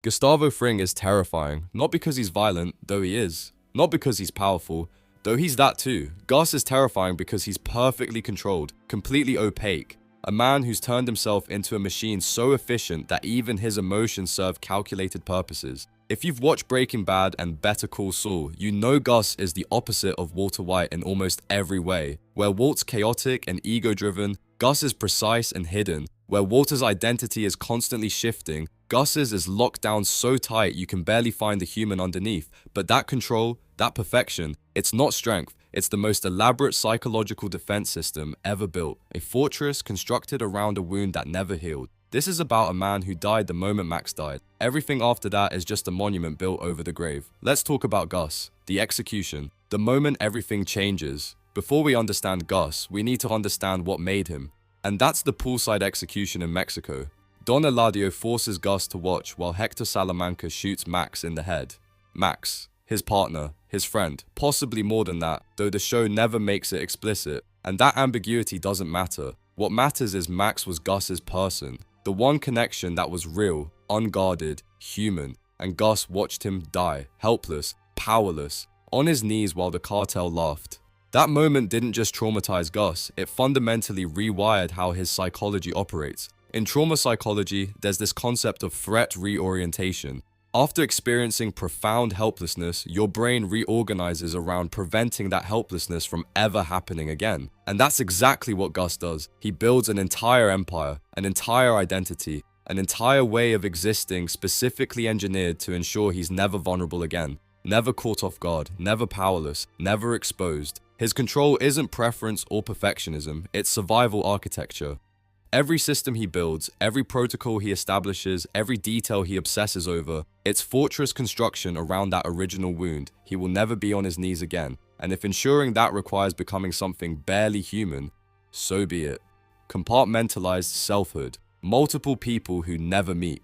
Gustavo Fring is terrifying, not because he's violent, though he is, not because he's powerful, though he's that too. Gus is terrifying because he's perfectly controlled, completely opaque, a man who's turned himself into a machine so efficient that even his emotions serve calculated purposes. If you've watched Breaking Bad and Better Call Saul, you know Gus is the opposite of Walter White in almost every way. Where Walt's chaotic and ego-driven, Gus is precise and hidden. Where Walter's identity is constantly shifting, Gus's is locked down so tight you can barely find the human underneath. But that control, that perfection, it's not strength, it's the most elaborate psychological defense system ever built. A fortress constructed around a wound that never healed. This is about a man who died the moment Max died. Everything after that is just a monument built over the grave. Let's talk about Gus, the execution, the moment everything changes. Before we understand Gus, we need to understand what made him. And that's the poolside execution in Mexico. Don Eladio forces Gus to watch while Hector Salamanca shoots Max in the head. Max, his partner, his friend, possibly more than that, though the show never makes it explicit. And that ambiguity doesn't matter. What matters is Max was Gus's person. The one connection that was real, unguarded, human, and Gus watched him die, helpless, powerless, on his knees while the cartel laughed. That moment didn't just traumatize Gus, it fundamentally rewired how his psychology operates. In trauma psychology, there's this concept of threat reorientation. After experiencing profound helplessness, your brain reorganizes around preventing that helplessness from ever happening again. And that's exactly what Gus does. He builds an entire empire, an entire identity, an entire way of existing specifically engineered to ensure he's never vulnerable again, never caught off guard, never powerless, never exposed. His control isn't preference or perfectionism, it's survival architecture. Every system he builds, every protocol he establishes, every detail he obsesses over, it's fortress construction around that original wound. He will never be on his knees again. And if ensuring that requires becoming something barely human, so be it. Compartmentalized selfhood. Multiple people who never meet.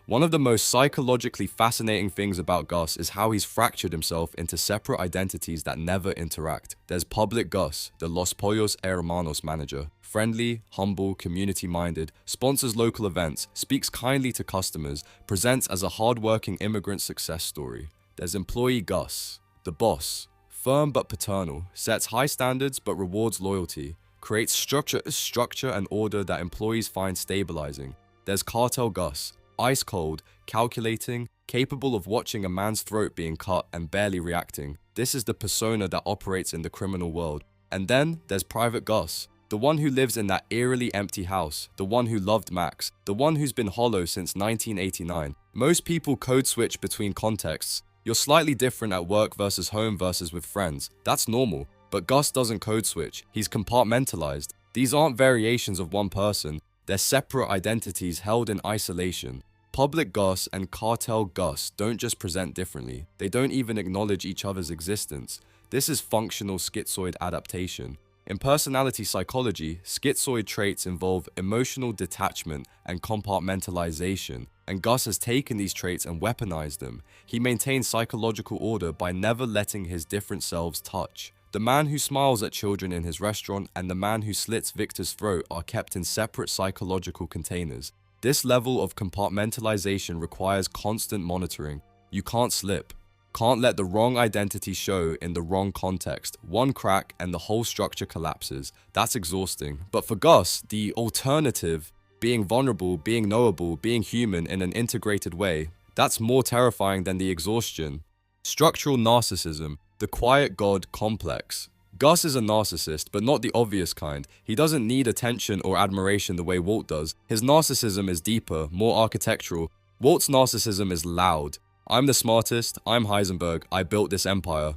One of the most psychologically fascinating things about Gus is how he's fractured himself into separate identities that never interact. There's public Gus, the Los Pollos Hermanos manager. Friendly, humble, community-minded, sponsors local events, speaks kindly to customers, presents as a hard-working immigrant success story. There's employee Gus, the boss. Firm but paternal, sets high standards but rewards loyalty, creates structure and order that employees find stabilizing. There's cartel Gus, ice cold, calculating, capable of watching a man's throat being cut and barely reacting. This is the persona that operates in the criminal world. And then there's Private Gus, the one who lives in that eerily empty house, the one who loved Max, the one who's been hollow since 1989. Most people code switch between contexts. You're slightly different at work versus home versus with friends. That's normal. But Gus doesn't code switch. He's compartmentalized. These aren't variations of one person. They're separate identities held in isolation. Public Gus and cartel Gus don't just present differently. They don't even acknowledge each other's existence. This is functional schizoid adaptation. In personality psychology, schizoid traits involve emotional detachment and compartmentalization, and Gus has taken these traits and weaponized them. He maintains psychological order by never letting his different selves touch. The man who smiles at children in his restaurant and the man who slits Victor's throat are kept in separate psychological containers. This level of compartmentalization requires constant monitoring. You can't slip. Can't let the wrong identity show in the wrong context. One crack and the whole structure collapses. That's exhausting. But for Gus, the alternative, being vulnerable, being knowable, being human in an integrated way, that's more terrifying than the exhaustion. Structural narcissism, the quiet god complex. Gus is a narcissist, but not the obvious kind. He doesn't need attention or admiration the way Walt does. His narcissism is deeper, more architectural. Walt's narcissism is loud. I'm the smartest, I'm Heisenberg, I built this empire.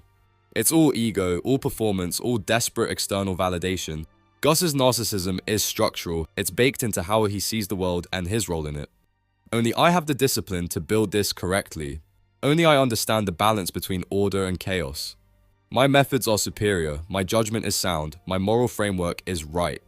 It's all ego, all performance, all desperate external validation. Gus's narcissism is structural. It's baked into how he sees the world and his role in it. Only I have the discipline to build this correctly. Only I understand the balance between order and chaos. My methods are superior, my judgment is sound, my moral framework is right.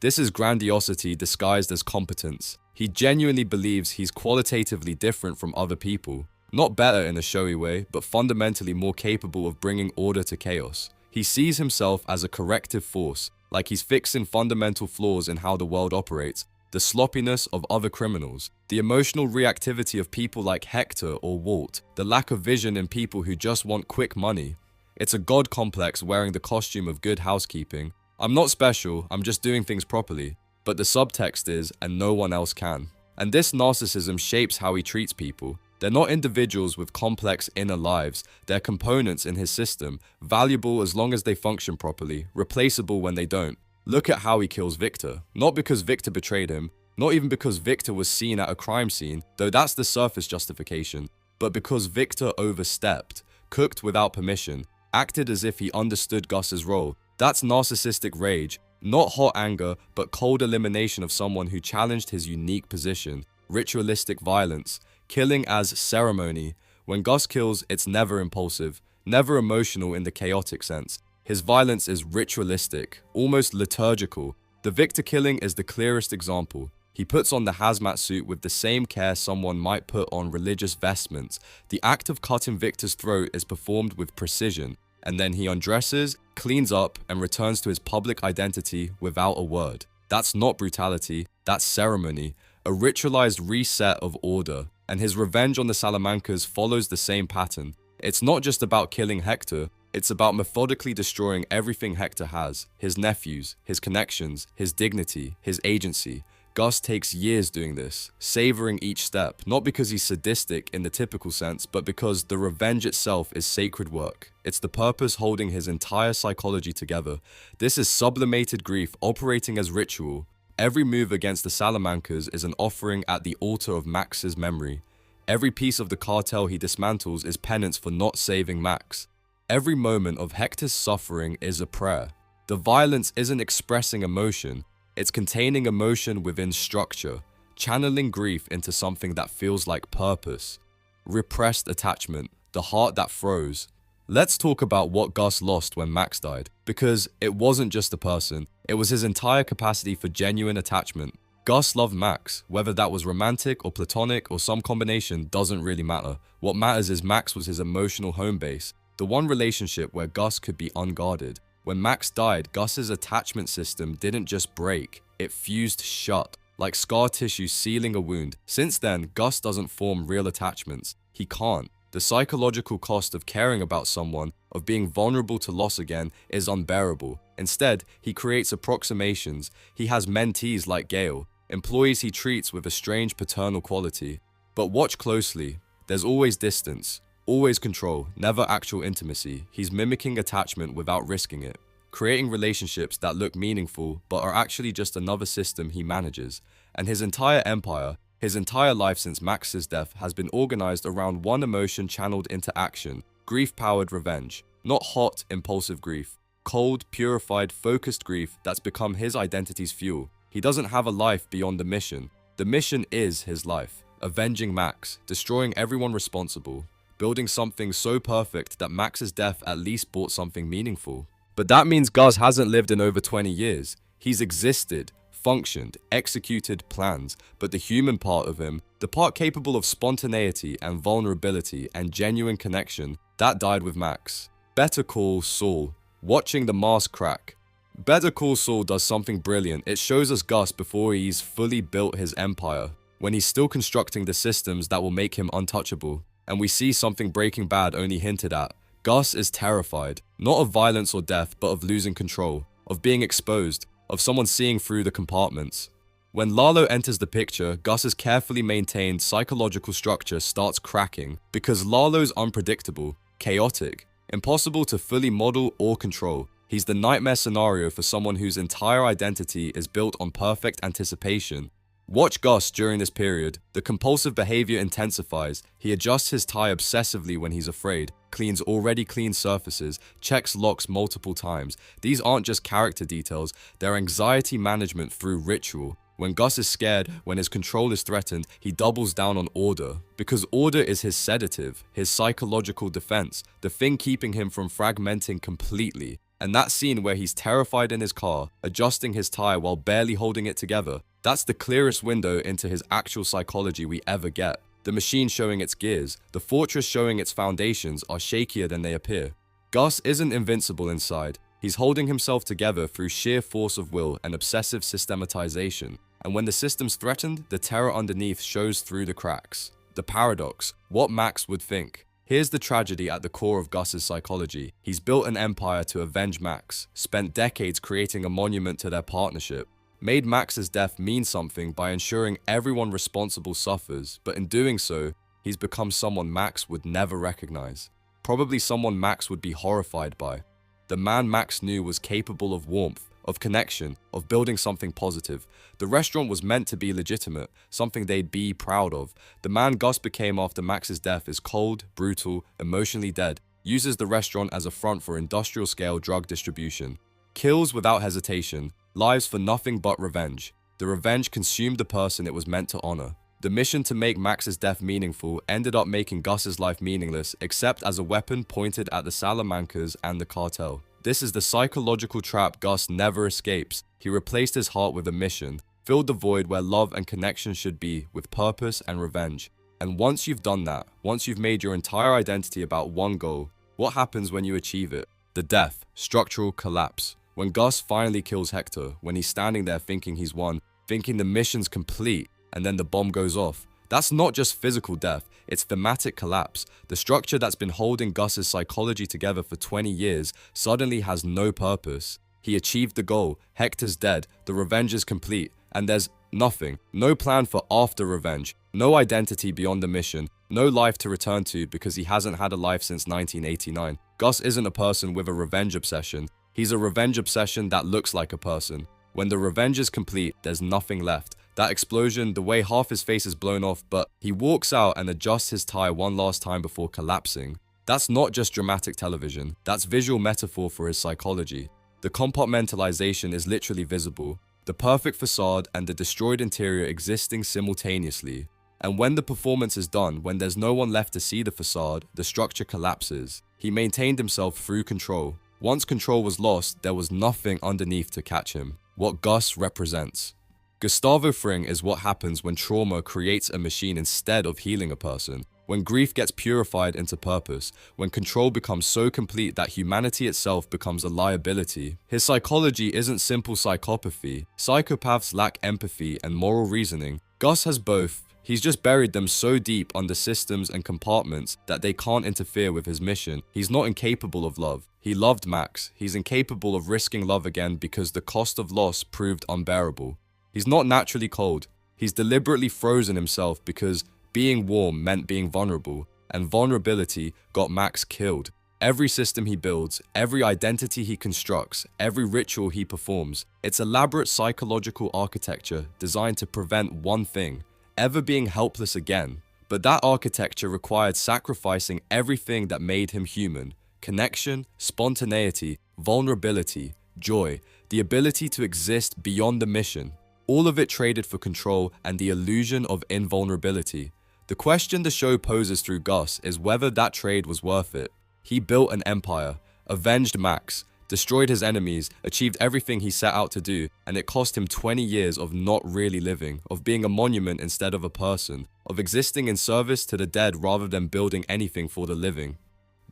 This is grandiosity disguised as competence. He genuinely believes he's qualitatively different from other people. Not better in a showy way, but fundamentally more capable of bringing order to chaos. He sees himself as a corrective force, like he's fixing fundamental flaws in how the world operates. the sloppiness of other criminals, the emotional reactivity of people like Hector or Walt, the lack of vision in people who just want quick money. It's a god complex wearing the costume of good housekeeping. I'm not special, I'm just doing things properly. But the subtext is, and no one else can. And this narcissism shapes how he treats people. They're not individuals with complex inner lives, they're components in his system, valuable as long as they function properly, replaceable when they don't. Look at how he kills Victor. Not because Victor betrayed him, not even because Victor was seen at a crime scene, though that's the surface justification, but because Victor overstepped, cooked without permission, acted as if he understood Gus's role. That's narcissistic rage, not hot anger, but cold elimination of someone who challenged his unique position. Ritualistic violence, killing as ceremony. When Gus kills, it's never impulsive, never emotional in the chaotic sense. His violence is ritualistic, almost liturgical. The Victor killing is the clearest example. He puts on the hazmat suit with the same care someone might put on religious vestments. The act of cutting Victor's throat is performed with precision, and then he undresses, cleans up, and returns to his public identity without a word. That's not brutality, that's ceremony, a ritualized reset of order, and his revenge on the Salamancas follows the same pattern. It's not just about killing Hector, it's about methodically destroying everything Hector has, his nephews, his connections, his dignity, his agency. Gus takes years doing this, savoring each step, not because he's sadistic in the typical sense, but because the revenge itself is sacred work. It's the purpose holding his entire psychology together. This is sublimated grief operating as ritual. Every move against the Salamancas is an offering at the altar of Max's memory. Every piece of the cartel he dismantles is penance for not saving Max. Every moment of Hector's suffering is a prayer. The violence isn't expressing emotion, it's containing emotion within structure, channeling grief into something that feels like purpose. Repressed attachment, the heart that froze. Let's talk about what Gus lost when Max died, because it wasn't just a person, it was his entire capacity for genuine attachment. Gus loved Max, whether that was romantic or platonic or some combination doesn't really matter. What matters is Max was his emotional home base, the one relationship where Gus could be unguarded. When Max died, Gus's attachment system didn't just break, it fused shut, like scar tissue sealing a wound. Since then, Gus doesn't form real attachments. He can't. The psychological cost of caring about someone, of being vulnerable to loss again, is unbearable. Instead, he creates approximations. He has mentees like Gail, employees he treats with a strange paternal quality. But watch closely. There's always distance, always control, never actual intimacy. He's mimicking attachment without risking it, creating relationships that look meaningful but are actually just another system he manages. And his entire empire, his entire life since Max's death has been organized around one emotion channeled into action, grief-powered revenge. Not hot, impulsive grief. Cold, purified, focused grief that's become his identity's fuel. He doesn't have a life beyond the mission. The mission is his life. Avenging Max, destroying everyone responsible, building something so perfect that Max's death at least brought something meaningful. But that means Gus hasn't lived in over 20 years. He's existed, functioned, executed plans, but the human part of him, the part capable of spontaneity and vulnerability and genuine connection, that died with Max. Better Call Saul. Watching the mask crack. Better Call Saul does something brilliant. It shows us Gus before he's fully built his empire, when he's still constructing the systems that will make him untouchable. And we see something Breaking Bad only hinted at. Gus is terrified, not of violence or death, but of losing control, of being exposed, of someone seeing through the compartments. When Lalo enters the picture, Gus's carefully maintained psychological structure starts cracking because Lalo's unpredictable, chaotic, impossible to fully model or control. He's the nightmare scenario for someone whose entire identity is built on perfect anticipation. Watch Gus during this period. The compulsive behavior intensifies. He adjusts his tie obsessively when he's afraid, cleans already clean surfaces, checks locks multiple times. These aren't just character details, they're anxiety management through ritual. When Gus is scared, when his control is threatened, he doubles down on order. Because order is his sedative, his psychological defense, the thing keeping him from fragmenting completely. And that scene where he's terrified in his car, adjusting his tie while barely holding it together, that's the clearest window into his actual psychology we ever get. The machine showing its gears, the fortress showing its foundations are shakier than they appear. Gus isn't invincible inside. He's holding himself together through sheer force of will and obsessive systematization. And when the system's threatened, the terror underneath shows through the cracks. The paradox, what Max would think. Here's the tragedy at the core of Gus's psychology. He's built an empire to avenge Max, spent decades creating a monument to their partnership, made Max's death mean something by ensuring everyone responsible suffers, but in doing so, he's become someone Max would never recognize. Probably someone Max would be horrified by. The man Max knew was capable of warmth, of connection, of building something positive. The restaurant was meant to be legitimate, something they'd be proud of. The man Gus became after Max's death is cold, brutal, emotionally dead, uses the restaurant as a front for industrial-scale drug distribution. Kills without hesitation, lives for nothing but revenge. The revenge consumed the person it was meant to honor. The mission to make Max's death meaningful ended up making Gus's life meaningless, except as a weapon pointed at the Salamancas and the cartel. This is the psychological trap Gus never escapes. He replaced his heart with a mission, filled the void where love and connection should be with purpose and revenge. And once you've done that, once you've made your entire identity about one goal, what happens when you achieve it? The death, structural collapse. When Gus finally kills Hector, when he's standing there thinking he's won, thinking the mission's complete, and then the bomb goes off. That's not just physical death, it's thematic collapse. The structure that's been holding Gus's psychology together for 20 years suddenly has no purpose. He achieved the goal, Hector's dead, the revenge is complete, and there's nothing. No plan for after revenge, no identity beyond the mission, no life to return to because he hasn't had a life since 1989. Gus isn't a person with a revenge obsession. He's a revenge obsession that looks like a person. When the revenge is complete, there's nothing left. That explosion, the way half his face is blown off, but he walks out and adjusts his tie one last time before collapsing. That's not just dramatic television, that's visual metaphor for his psychology. The compartmentalization is literally visible, the perfect facade and the destroyed interior existing simultaneously. And when the performance is done, when there's no one left to see the facade, the structure collapses. He maintained himself through control. Once control was lost, there was nothing underneath to catch him. What Gus represents. Gustavo Fring is what happens when trauma creates a machine instead of healing a person, when grief gets purified into purpose, when control becomes so complete that humanity itself becomes a liability. His psychology isn't simple psychopathy. Psychopaths lack empathy and moral reasoning. Gus has both. He's just buried them so deep under systems and compartments that they can't interfere with his mission. He's not incapable of love. He loved Max. He's incapable of risking love again because the cost of loss proved unbearable. He's not naturally cold. He's deliberately frozen himself because being warm meant being vulnerable, and vulnerability got Max killed. Every system he builds, every identity he constructs, every ritual he performs, it's elaborate psychological architecture designed to prevent one thing, ever being helpless again. But that architecture required sacrificing everything that made him human: connection, spontaneity, vulnerability, joy, the ability to exist beyond the mission. All of it traded for control and the illusion of invulnerability. The question the show poses through Gus is whether that trade was worth it. He built an empire, avenged Max, destroyed his enemies, achieved everything he set out to do, and it cost him 20 years of not really living, of being a monument instead of a person, of existing in service to the dead rather than building anything for the living.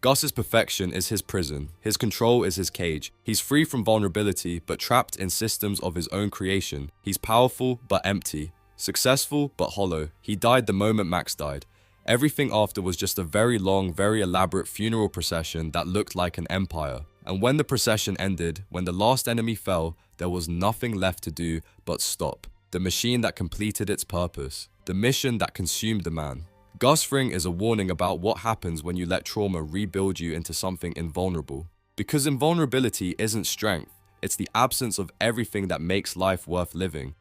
Gus's perfection is his prison, his control is his cage. He's free from vulnerability but trapped in systems of his own creation. He's powerful but empty, successful but hollow. He died the moment Max died. Everything after was just a very long, very elaborate funeral procession that looked like an empire. And when the procession ended, when the last enemy fell, there was nothing left to do but stop. The machine that completed its purpose. The mission that consumed the man. Gus Fring is a warning about what happens when you let trauma rebuild you into something invulnerable. Because invulnerability isn't strength, it's the absence of everything that makes life worth living.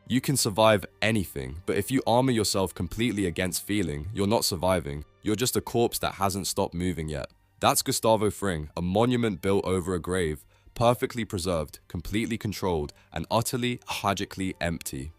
You can survive anything, but if you armor yourself completely against feeling, you're not surviving. You're just a corpse that hasn't stopped moving yet. That's Gustavo Fring, a monument built over a grave, perfectly preserved, completely controlled, and utterly, tragically empty.